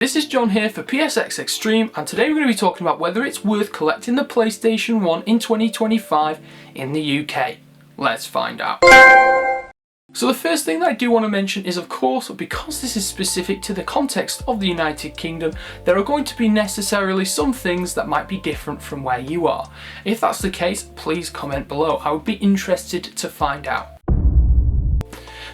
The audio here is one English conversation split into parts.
This is John here for PSX Extreme, and today we're going to be talking about whether it's worth collecting the PlayStation 1 in 2025 in the UK. Let's find out. So the first thing that I do want to mention is, of course, because this is specific to the context of the United Kingdom, there are going to be necessarily some things that might be different from where you are. If that's the case, please comment below. I would be interested to find out.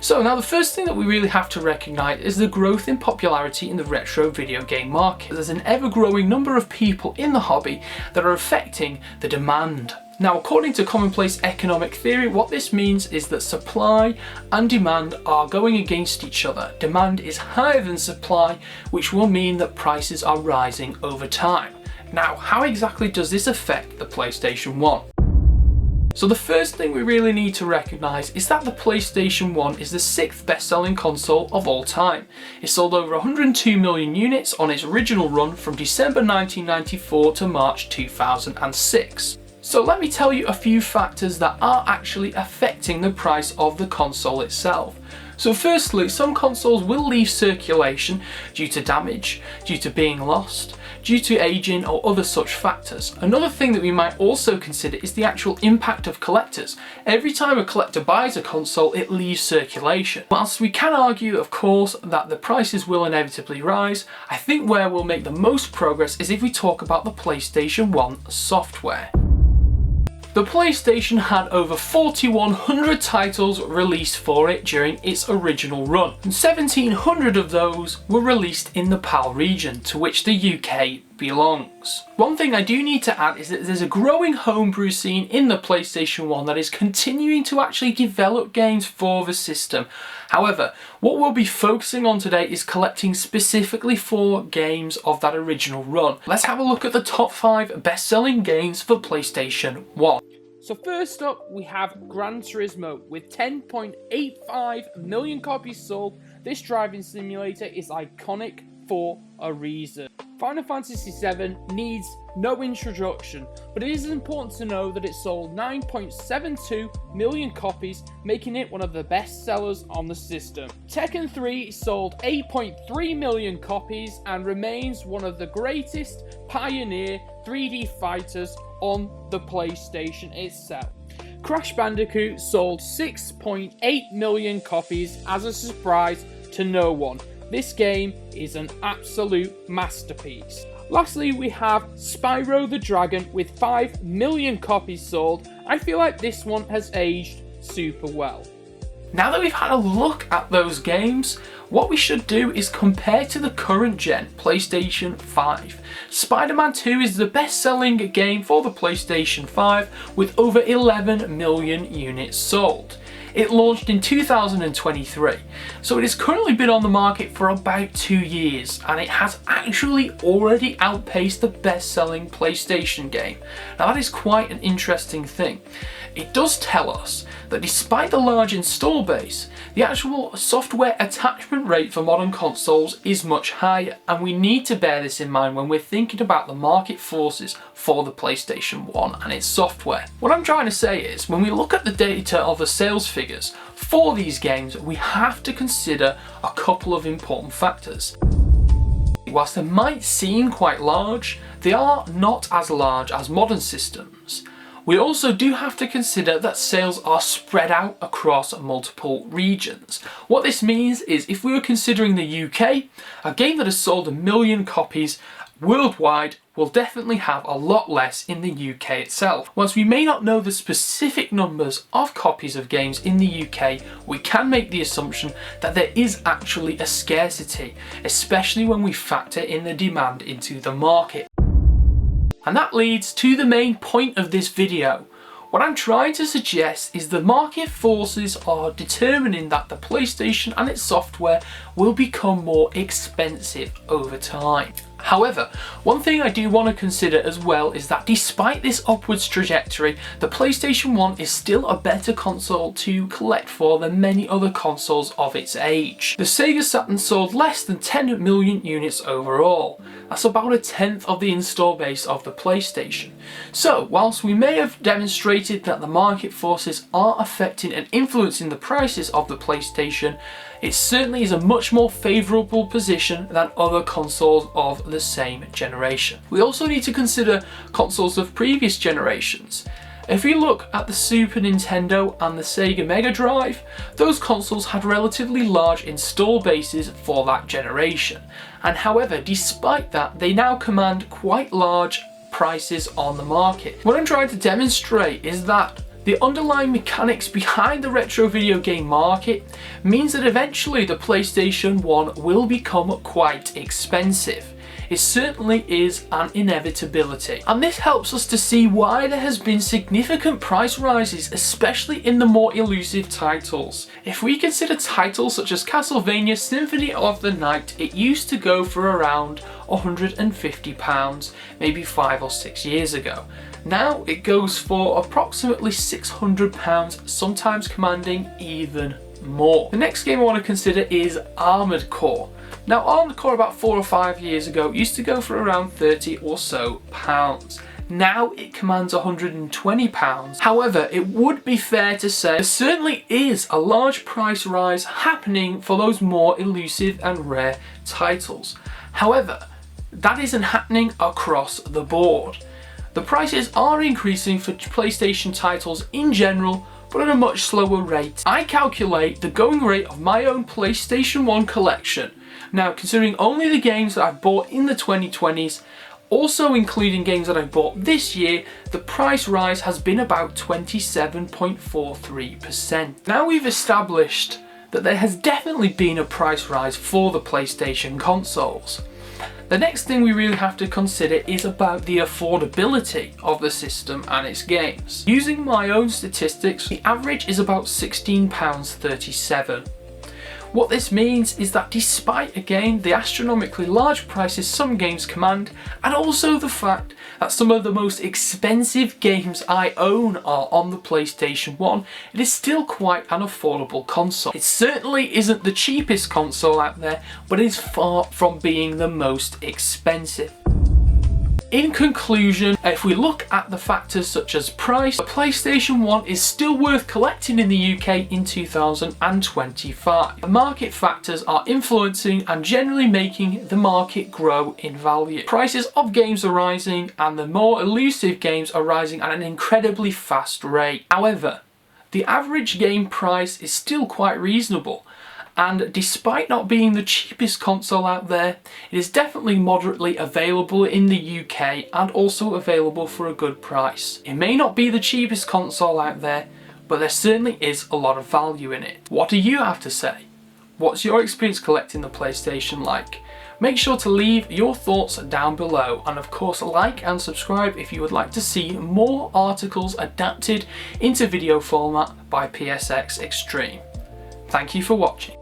So now the first thing that we really have to recognise is the growth in popularity in the retro video game market. There's an ever-growing number of people in the hobby that are affecting the demand. Now, according to commonplace economic theory, what this means is that supply and demand are going against each other. Demand is higher than supply, which will mean that prices are rising over time. Now, how exactly does this affect the PlayStation 1? So the first thing we really need to recognise is that the PlayStation 1 is the 6th best-selling console of all time. It sold over 102 million units on its original run from December 1994 to March 2006. So let me tell you a few factors that are actually affecting the price of the console itself. So firstly, some consoles will leave circulation due to damage, due to being lost, due to aging or other such factors. Another thing that we might also consider is the actual impact of collectors. Every time a collector buys a console, it leaves circulation. Whilst we can argue, of course, that the prices will inevitably rise, I think where we'll make the most progress is if we talk about the PlayStation 1 software. The PlayStation had over 4,100 titles released for it during its original run, and 1,700 of those were released in the PAL region, to which the UK belongs. One thing I do need to add is that there's a growing homebrew scene in the PlayStation 1 that is continuing to actually develop games for the system. However, what we'll be focusing on today is collecting specifically for games of that original run. Let's have a look at the top 5 best-selling games for PlayStation 1. So first up, we have Gran Turismo with 10.85 million copies sold. This driving simulator is iconic for a reason. Final Fantasy VII needs no introduction, but it is important to know that it sold 9.72 million copies, making it one of the best sellers on the system. Tekken 3 sold 8.3 million copies and remains one of the greatest pioneer 3D fighters on the PlayStation itself. Crash Bandicoot sold 6.8 million copies as a surprise to no one. This game is an absolute masterpiece. Lastly, we have Spyro the Dragon with 5 million copies sold. I feel like this one has aged super well. Now that we've had a look at those games, what we should do is compare to the current gen, PlayStation 5. Spider-Man 2 is the best-selling game for the PlayStation 5 with over 11 million units sold. It launched in 2023, so it has currently been on the market for about 2 years, and it has actually already outpaced the best-selling PlayStation game. Now that is quite an interesting thing. It does tell us that despite the large install base, the actual software attachment rate for modern consoles is much higher, and we need to bear this in mind when we're thinking about the market forces for the PlayStation 1 and its software. What I'm trying to say is, when we look at the data of the sales figures for these games, we have to consider a couple of important factors. Whilst they might seem quite large, they are not as large as modern systems. We also do have to consider that sales are spread out across multiple regions. What this means is, if we were considering the UK, a game that has sold 1 million copies worldwide will definitely have a lot less in the UK itself. Whilst we may not know the specific numbers of copies of games in the UK, we can make the assumption that there is actually a scarcity, especially when we factor in the demand into the market. And that leads to the main point of this video. What I'm trying to suggest is the market forces are determining that the PlayStation and its software will become more expensive over time. However, one thing I do want to consider as well is that despite this upwards trajectory, the PlayStation 1 is still a better console to collect for than many other consoles of its age. The Sega Saturn sold less than 10 million units overall. That's about a tenth of the install base of the PlayStation. So, whilst we may have demonstrated that the market forces are affecting and influencing the prices of the PlayStation, it certainly is a much more favourable position than other consoles of the same generation. We also need to consider consoles of previous generations. If we look at the Super Nintendo and the Sega Mega Drive, those consoles had relatively large install bases for that generation, and however, despite that, they now command quite large prices on the market. What I'm trying to demonstrate is that the underlying mechanics behind the retro video game market means that eventually the PlayStation 1 will become quite expensive. It certainly is an inevitability. And this helps us to see why there has been significant price rises, especially in the more elusive titles. If we consider titles such as Castlevania Symphony of the Night, it used to go for around £150, maybe 5 or 6 years ago. Now it goes for approximately £600, sometimes commanding even more. The next game I want to consider is Armored Core. Now Armored Core about 4 or 5 years ago used to go for around £30 or so. Now it commands £120. However, it would be fair to say there certainly is a large price rise happening for those more elusive and rare titles. However, that isn't happening across the board. The prices are increasing for PlayStation titles in general, but at a much slower rate. I calculate the going rate of my own PlayStation 1 collection, now considering only the games that I've bought in the 2020s, also including games that I bought this year, the price rise has been about 27.43%. Now we've established that there has definitely been a price rise for the PlayStation consoles. The next thing we really have to consider is about the affordability of the system and its games. Using my own statistics, the average is about £16.37. What this means is that despite, again, the astronomically large prices some games command, and also the fact that some of the most expensive games I own are on the PlayStation 1, it is still quite an affordable console. It certainly isn't the cheapest console out there, but it is far from being the most expensive. In conclusion, if we look at the factors such as price, the PlayStation 1 is still worth collecting in the UK in 2025. The market factors are influencing and generally making the market grow in value. Prices of games are rising and the more elusive games are rising at an incredibly fast rate. However, the average game price is still quite reasonable. And despite not being the cheapest console out there, it is definitely moderately available in the UK and also available for a good price. It may not be the cheapest console out there, but there certainly is a lot of value in it. What do you have to say? What's your experience collecting the PlayStation like? Make sure to leave your thoughts down below, and of course like and subscribe if you would like to see more articles adapted into video format by PSX Extreme. Thank you for watching.